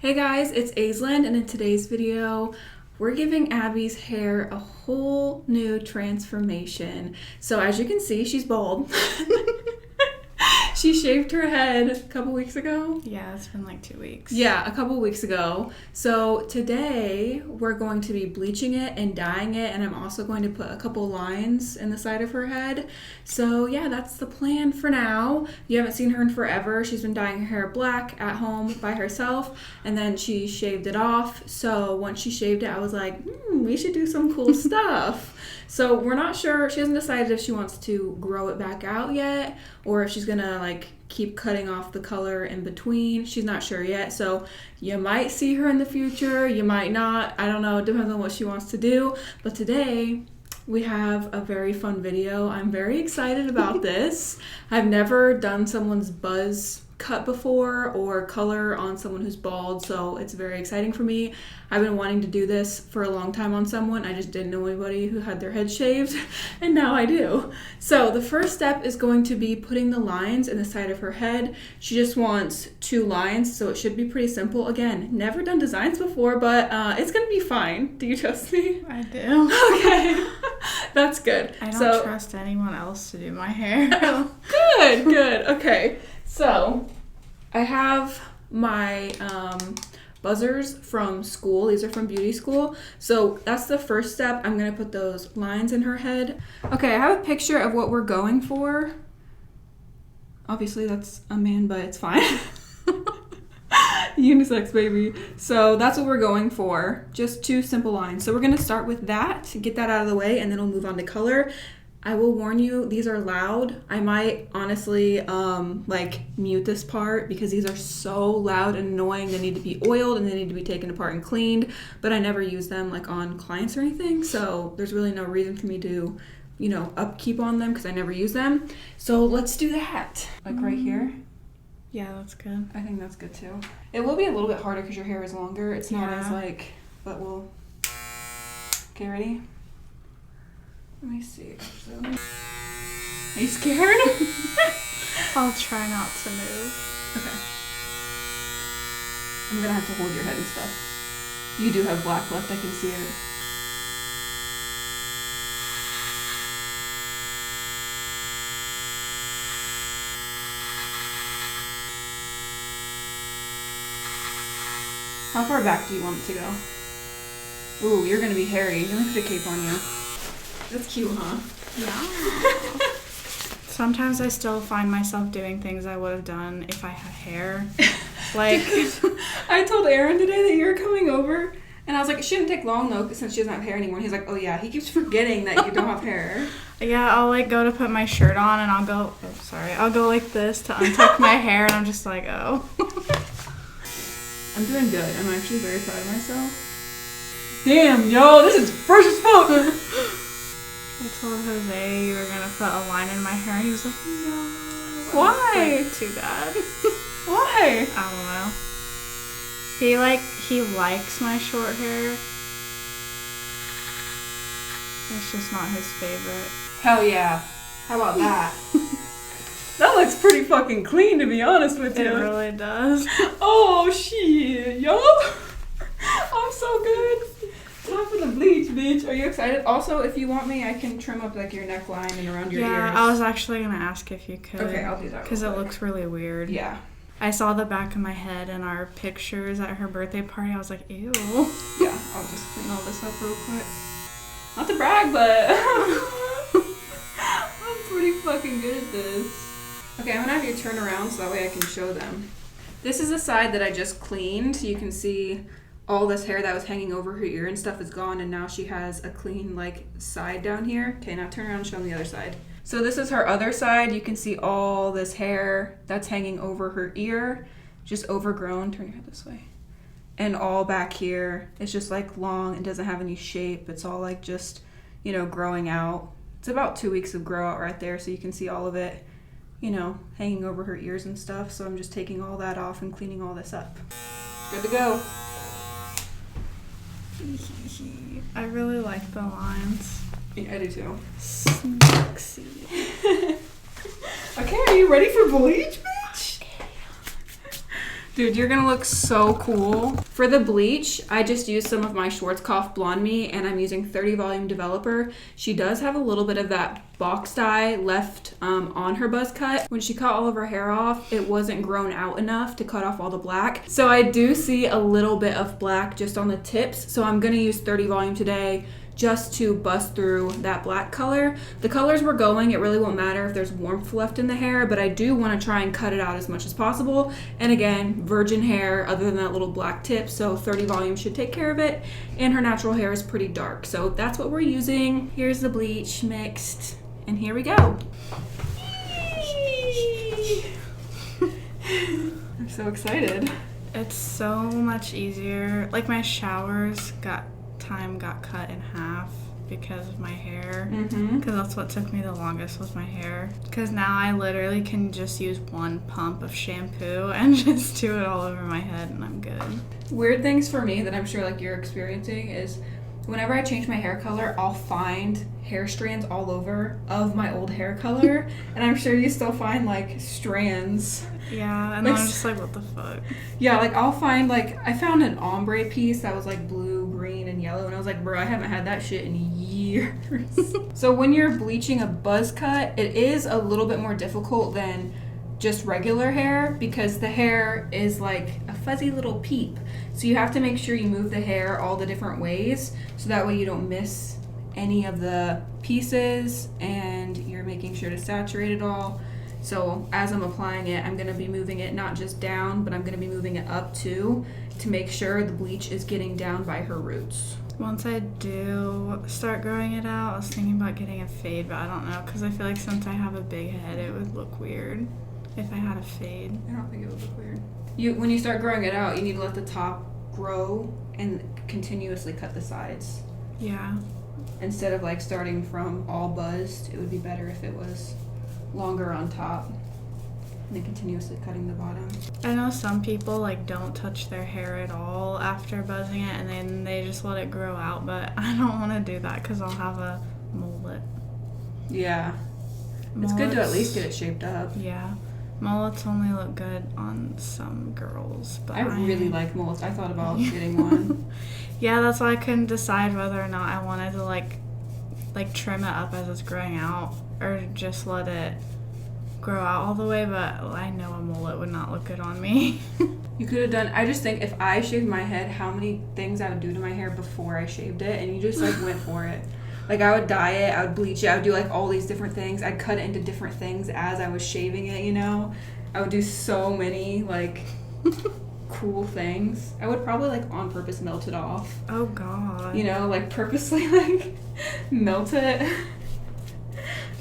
Hey guys, it's Aislinn, and in today's video, we're giving Abby's hair a whole new transformation. So as you can see, she's bald. She shaved her head a couple weeks ago. Yeah, it's been like 2 weeks. Yeah, a couple weeks ago. So today we're going to be bleaching it and dyeing it, and I'm also going to put a couple lines in the side of her head. So yeah, that's the plan for now. You haven't seen her in forever. She's been dyeing her hair black at home by herself, and then she shaved it off. So once she shaved it, I was like, we should do some cool stuff. So we're not sure. She hasn't decided if she wants to grow it back out yet, or if she's gonna like keep cutting off the color in between. She's not sure yet. So you might see her in the future, you might not. I don't know. It depends on what she wants to do. But today we have a very fun video. I'm very excited about this. I've never done someone's buzz cut before or color on someone who's bald, so it's very exciting for me. I've been wanting to do this for a long time on someone. I just didn't know anybody who had their head shaved, and now I do. So the first step is going to be putting the lines in the side of her head. She just wants 2 lines, so it should be pretty simple. Again, never done designs before, but it's gonna be fine. Do you trust me? I do. Okay. That's good. I don't trust anyone else to do my hair. Good. Okay. So, I have my buzzers from school. These are from beauty school. So, that's the first step. I'm going to put those lines in her head. Okay, I have a picture of what we're going for. Obviously, that's a man, but it's fine. Unisex, baby. So, that's what we're going for. Just 2 simple lines. So, we're going to start with that, get that out of the way, and then we'll move on to color. I will warn you, these are loud. I might honestly mute this part because these are so loud and annoying. They need to be oiled and they need to be taken apart and cleaned, but I never use them like on clients or anything, so there's really no reason for me to, upkeep on them because I never use them. So let's do that. Like right here. Yeah, that's good. I think that's good too. It will be a little bit harder because your hair is longer. It's not as but we'll... Okay, ready? Let me see. Are you scared? I'll try not to move. Okay. I'm gonna have to hold your head and stuff. You do have black left, I can see it. How far back do you want it to go? Ooh, you're gonna be hairy. Let me put a cape on you. That's cute, huh? Yeah. Sometimes I still find myself doing things I would have done if I had hair. Like, I told Aaron today that you were coming over, and I was like, it shouldn't take long though, since she doesn't have hair anymore. And he's like, oh yeah, he keeps forgetting that you don't have hair. Yeah, I'll go to put my shirt on, and I'll go like this to untuck my hair, and I'm just like, oh. I'm doing good. I'm actually very proud of myself. Damn, yo, this is fresh as fuck. I told Jose you were gonna put a line in my hair, and he was like, no. Why? Like, too bad. Why? I don't know. He likes my short hair. It's just not his favorite. Hell yeah. How about that? That looks pretty fucking clean, to be honest with you. It really does. Oh, shit, yo. I'm so good. Time for the bleach, bitch. Are you excited? Also, if you want me, I can trim up like your neckline and around your ears. Yeah, I was actually gonna ask if you could. Okay, I'll do that. Because it looks really weird. Yeah. I saw the back of my head in our pictures at her birthday party. I was like, ew. Yeah, I'll just clean all this up real quick. Not to brag, but I'm pretty fucking good at this. Okay, I'm gonna have you turn around so that way I can show them. This is the side that I just cleaned. You can see all this hair that was hanging over her ear and stuff is gone, and now she has a clean side down here. Okay, now turn around and show them the other side. So this is her other side. You can see all this hair that's hanging over her ear, just overgrown. Turn your head this way. And all back here, it's just long and doesn't have any shape. It's all just, growing out. It's about 2 weeks of grow out right there, so you can see all of it, hanging over her ears and stuff. So I'm just taking all that off and cleaning all this up. Good to go. I really like the lines. Yeah, I do too. Sexy. Okay, are you ready for bleach, bitch? Dude, you're gonna look so cool. For the bleach, I just used some of my Schwarzkopf Blonde Me, and I'm using 30 Volume Developer. She does have a little bit of that box dye left on her buzz cut. When she cut all of her hair off, it wasn't grown out enough to cut off all the black. So I do see a little bit of black just on the tips. So I'm gonna use 30 Volume today just to bust through that black color. The colors we're going, it really won't matter if there's warmth left in the hair, but I do want to try and cut it out as much as possible. And again, virgin hair other than that little black tip, so 30 Volume should take care of it. And her natural hair is pretty dark, so that's what we're using. Here's the bleach mixed, and here we go. I'm so excited. It's so much easier. Like my showers got cut in half because of my hair. Because that's what took me the longest was my hair. Because now I literally can just use one pump of shampoo and just do it all over my head and I'm good. Weird things for me that I'm sure like you're experiencing is whenever I change my hair color, I'll find hair strands all over of my old hair color. And I'm sure you still find like strands. Yeah, and like, I'm just like, what the fuck? Yeah, like I'll find like, I found an ombre piece that was like blue, green, and yellow. And I was like, bro, I haven't had that shit in years. So when you're bleaching a buzz cut, it is a little bit more difficult than just regular hair because the hair is like a fuzzy little peep. So you have to make sure you move the hair all the different ways so that way you don't miss any of the pieces and you're making sure to saturate it all. So as I'm applying it, I'm going to be moving it not just down, but I'm going to be moving it up too to make sure the bleach is getting down by her roots. Once I do start growing it out, I was thinking about getting a fade, but I don't know because I feel like since I have a big head, it would look weird if I had a fade. I don't think it would look weird. When you start growing it out, you need to let the top grow and continuously cut the sides. Yeah. Instead of like starting from all buzzed, it would be better if it was longer on top and then continuously cutting the bottom. I know some people like don't touch their hair at all after buzzing it and then they just let it grow out, but I don't want to do that because I'll have a mullet. Yeah. It's good to at least get it shaped up. Yeah. Mullets only look good on some girls, but I really like mullets. I thought about getting one. Yeah, that's why I couldn't decide whether or not I wanted to like trim it up as it's growing out or just let it grow out all the way, but I know a mullet would not look good on me. You could have done, I just think if I shaved my head, how many things I would do to my hair before I shaved it, and you just like went for it. Like I would dye it, I would bleach it, I would do like all these different things. I'd cut it into different things as I was shaving it, you know? I would do so many like cool things. I would probably like on purpose melt it off. Oh god. You know, like purposely like melt it.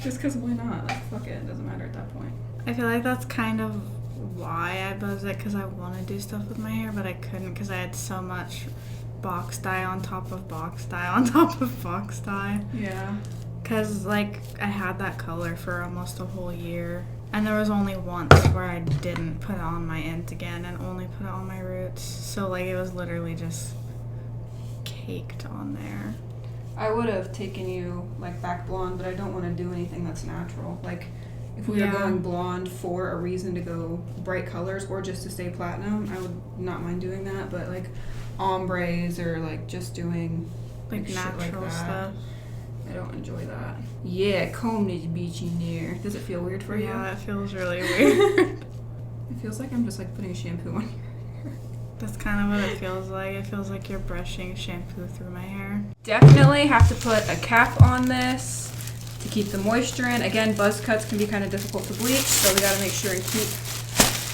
Just because why not? Like fuck it, it doesn't matter at that point. I feel like that's kind of why I buzz it, because I want to do stuff with my hair, but I couldn't because I had so much box dye on top of box dye on top of box dye. Yeah. Because like I had that color for almost a whole year. And there was only once where I didn't put it on my ends again and only put it on my roots. So like it was literally just caked on there. I would have taken you like back blonde, but I don't want to do anything that's natural. Like if we were going blonde for a reason to go bright colors or just to stay platinum, I would not mind doing that. But like ombres or like just doing like natural like stuff. I don't enjoy that. Yeah, comb this beach in there. Does it feel weird for you? Yeah, it feels really weird. It feels like I'm just like putting shampoo on your hair. That's kind of what it feels like. It feels like you're brushing shampoo through my hair. Definitely have to put a cap on this to keep the moisture in. Again, buzz cuts can be kind of difficult to bleach, so we got to make sure and keep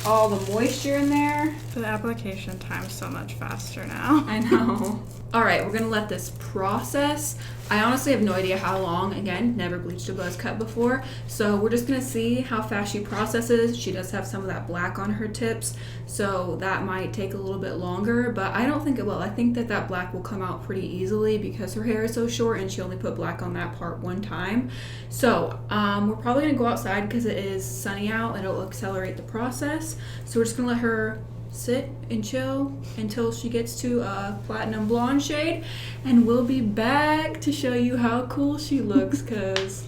all the moisture in there. The application time's so much faster now. I know. All right, we're gonna let this process. I honestly have no idea how long. Again, never bleached a buzz cut before, so we're just gonna see how fast she processes. She does have some of that black on her tips, so that might take a little bit longer, but I don't think it will. I think that that black will come out pretty easily because her hair is so short and she only put black on that part one time. So we're probably gonna go outside because it is sunny out and it'll accelerate the process. So we're just gonna let her sit and chill until she gets to a platinum blonde shade, and we'll be back to show you how cool she looks, because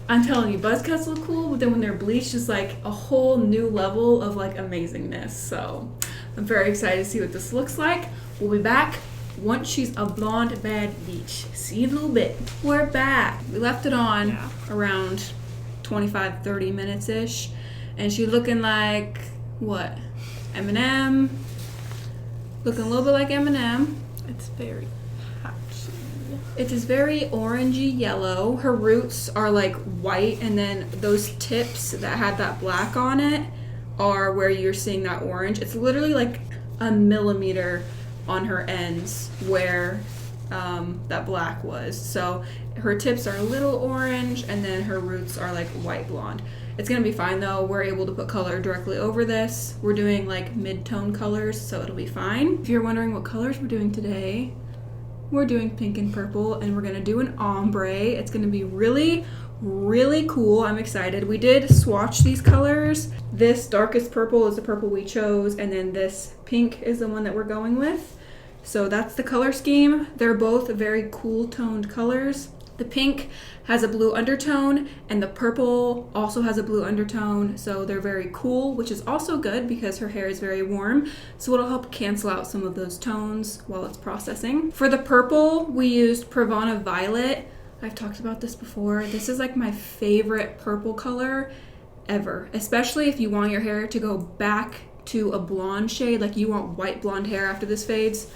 I'm telling you, buzz cuts look cool, but then when they're bleached, it's like a whole new level of like amazingness. So I'm very excited to see what this looks like. We'll be back once she's a blonde bad beach. See you in a little bit. We're back. We left it on around 25-30 minutes-ish. And she's looking like, what? Eminem. Looking a little bit like Eminem. It's very patchy. It is very orangey yellow. Her roots are like white, and then those tips that had that black on it are where you're seeing that orange. It's literally like a millimeter on her ends where that black was. So her tips are a little orange, and then her roots are like white blonde. It's gonna be fine though. We're able to put color directly over this. We're doing like mid-tone colors, so it'll be fine. If you're wondering what colors we're doing today, we're doing pink and purple, and we're gonna do an ombre. It's gonna be really, really cool. I'm excited. We did swatch these colors. This darkest purple is the purple we chose, and then this pink is the one that we're going with. So that's the color scheme. They're both very cool toned colors. The pink has a blue undertone, and the purple also has a blue undertone, so they're very cool, which is also good because her hair is very warm, so it'll help cancel out some of those tones while it's processing. For the purple, we used Pravana Violet. I've talked about this before. This is like my favorite purple color ever, especially if you want your hair to go back to a blonde shade, like you want white blonde hair after this fades.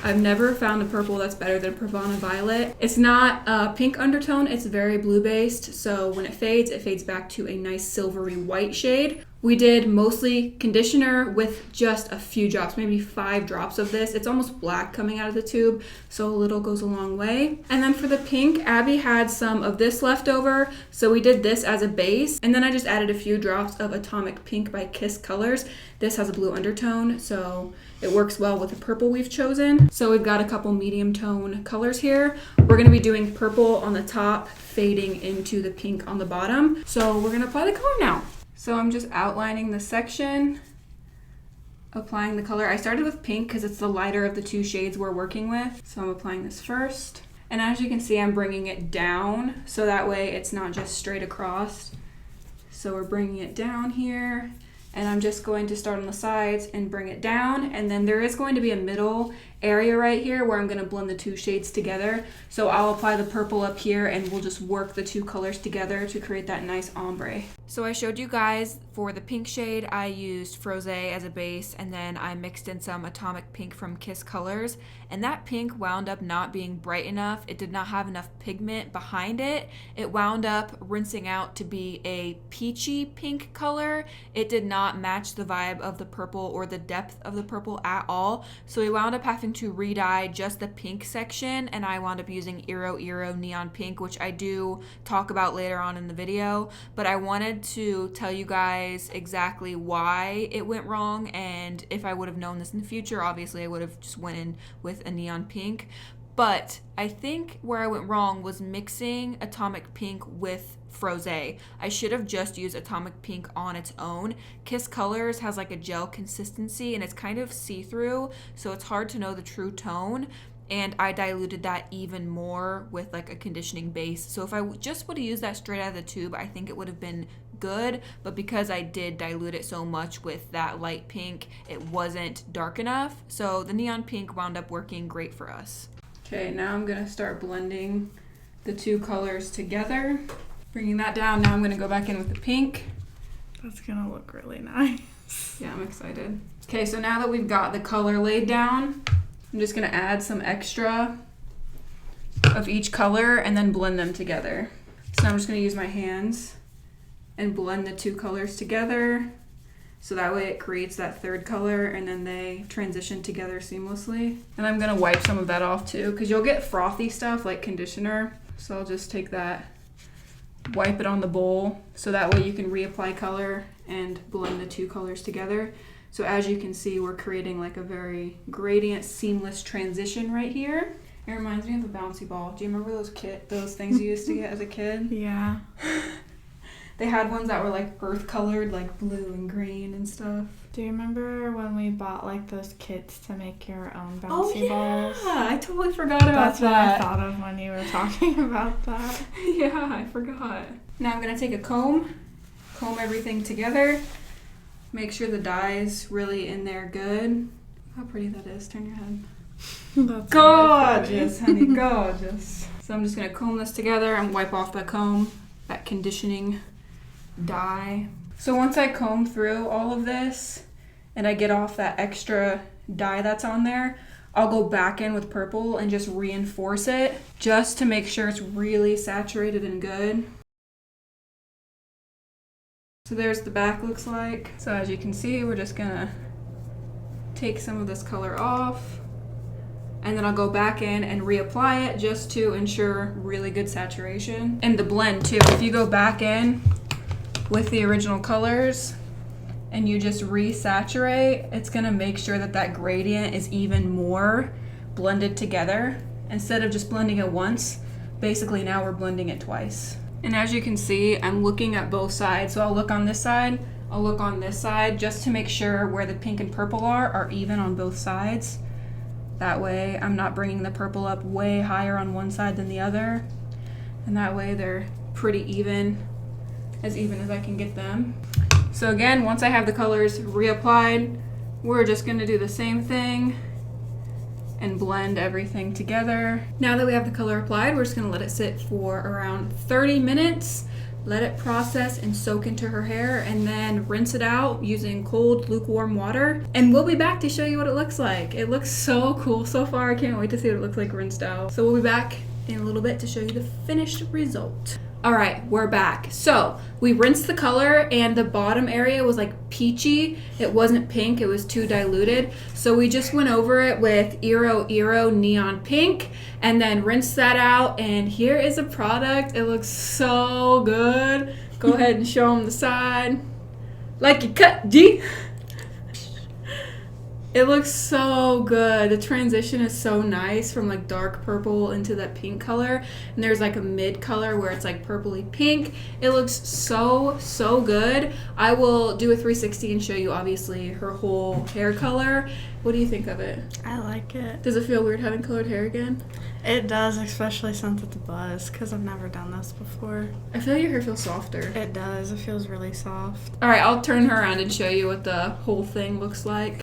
I've never found a purple that's better than Pravana Violet. It's not a pink undertone, it's very blue based, so when it fades back to a nice silvery white shade. We did mostly conditioner with just a few drops, maybe 5 drops of this. It's almost black coming out of the tube, so a little goes a long way. And then for the pink, Abby had some of this left over, so we did this as a base. And then I just added a few drops of Atomic Pink by Kiss Colors. This has a blue undertone, so it works well with the purple we've chosen. So we've got a couple medium tone colors here. We're gonna be doing purple on the top, fading into the pink on the bottom. So we're gonna apply the color now. So I'm just outlining the section, applying the color. I started with pink because it's the lighter of the 2 shades we're working with. So I'm applying this first. And as you can see, I'm bringing it down so that way it's not just straight across. So we're bringing it down here, and I'm just going to start on the sides and bring it down. And then there is going to be a middle area right here where I'm going to blend the 2 shades together. So I'll apply the purple up here, and we'll just work the 2 colors together to create that nice ombre. So I showed you guys for the pink shade, I used Froze as a base, and then I mixed in some Atomic Pink from Kiss Colors, and that pink wound up not being bright enough. It did not have enough pigment behind it. It wound up rinsing out to be a peachy pink color. It did not match the vibe of the purple or the depth of the purple at all. So we wound up having to re-dye just the pink section, and I wound up using Eero Neon Pink, which I do talk about later on in the video, but I wanted to tell you guys exactly why it went wrong, and if I would have known this in the future, obviously I would have just went in with a neon pink. But I think where I went wrong was mixing Atomic Pink with Froze. I should have just used Atomic Pink on its own. Kiss Colors has like a gel consistency, and it's kind of see-through, so it's hard to know the true tone. And I diluted that even more with like a conditioning base. So if I just would have used that straight out of the tube, I think it would have been good. But because I did dilute it so much with that light pink, it wasn't dark enough. So the neon pink wound up working great for us. Okay, now I'm gonna start blending the 2 colors together. Bringing that down, now I'm gonna go back in with the pink. That's gonna look really nice. Yeah, I'm excited. Okay, so now that we've got the color laid down, I'm just gonna add some extra of each color and then blend them together. So I'm just gonna use my hands and blend the 2 colors together, so that way it creates that 3rd color, and then they transition together seamlessly. And I'm gonna wipe some of that off too, because you'll get frothy stuff like conditioner. So I'll just take that, wipe it on the bowl, so that way you can reapply color and blend the 2 colors together. So as you can see, we're creating like a very gradient, seamless transition right here. It reminds me of a bouncy ball. Do you remember those things you used to get as a kid? Yeah. They had ones that were like earth colored, like blue and green and stuff. Do you remember when we bought like those kits to make your own bouncy balls? Yeah, I totally forgot about That's that. what I thought of when you were talking about that. Yeah, I forgot. Now I'm gonna take a comb everything together. Make sure the dye is really in there good. How pretty that is. Turn your head. That's Gorgeous, honey, gorgeous. So I'm just gonna comb this together and wipe off that comb, that conditioning dye. So once I comb through all of this and I get off that extra dye that's on there, I'll go back in with purple and just reinforce it just to make sure it's really saturated and good. So there's the back looks like. So as you can see, we're just gonna take some of this color off. And then I'll go back in and reapply it just to ensure really good saturation. And the blend too, if you go back in with the original colors and you just resaturate, it's gonna make sure that that gradient is even more blended together. Instead of just blending it once, basically now we're blending it twice. And as you can see, I'm looking at both sides. So I'll look on this side, I'll look on this side, just to make sure where the pink and purple are even on both sides. That way I'm not bringing the purple up way higher on one side than the other. And that way they're pretty even as I can get them. So again, once I have the colors reapplied, we're just gonna do the same thing and blend everything together. Now that we have the color applied, we're just gonna let it sit for around 30 minutes. Let it process and soak into her hair, and then rinse it out using cold, lukewarm water. And we'll be back to show you what it looks like. It looks so cool so far. I can't wait to see what it looks like rinsed out. So we'll be back in a little bit to show you the finished result. All right, we're back. So we rinsed the color and the bottom area was like peachy. It wasn't pink, it was too diluted. So we just went over it with Eero Neon Pink and then rinsed that out. And here is a product. It looks so good. Go ahead and show them the side. Like you cut, G. It looks so good. The transition is so nice from like dark purple into that pink color. And there's like a mid color where it's like purpley pink. It looks so, so good. I will do a 360 and show you obviously her whole hair color. What do you think of it? I like it. Does it feel weird having colored hair again? It does, especially since it's a buzz, because I've never done this before. I feel like your hair feels softer. It does. It feels really soft. All right, I'll turn her around and show you what the whole thing looks like.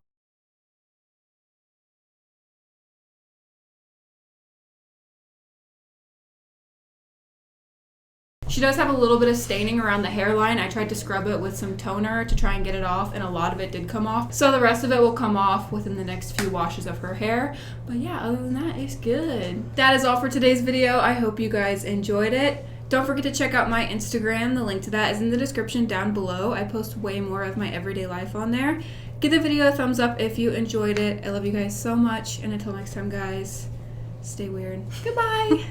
She does have a little bit of staining around the hairline. I tried to scrub it with some toner to try and get it off, and a lot of it did come off. So the rest of it will come off within the next few washes of her hair. But yeah, other than that, it's good. That is all for today's video. I hope you guys enjoyed it. Don't forget to check out my Instagram. The link to that is in the description down below. I post way more of my everyday life on there. Give the video a thumbs up if you enjoyed it. I love you guys so much. And until next time, guys, stay weird. Goodbye.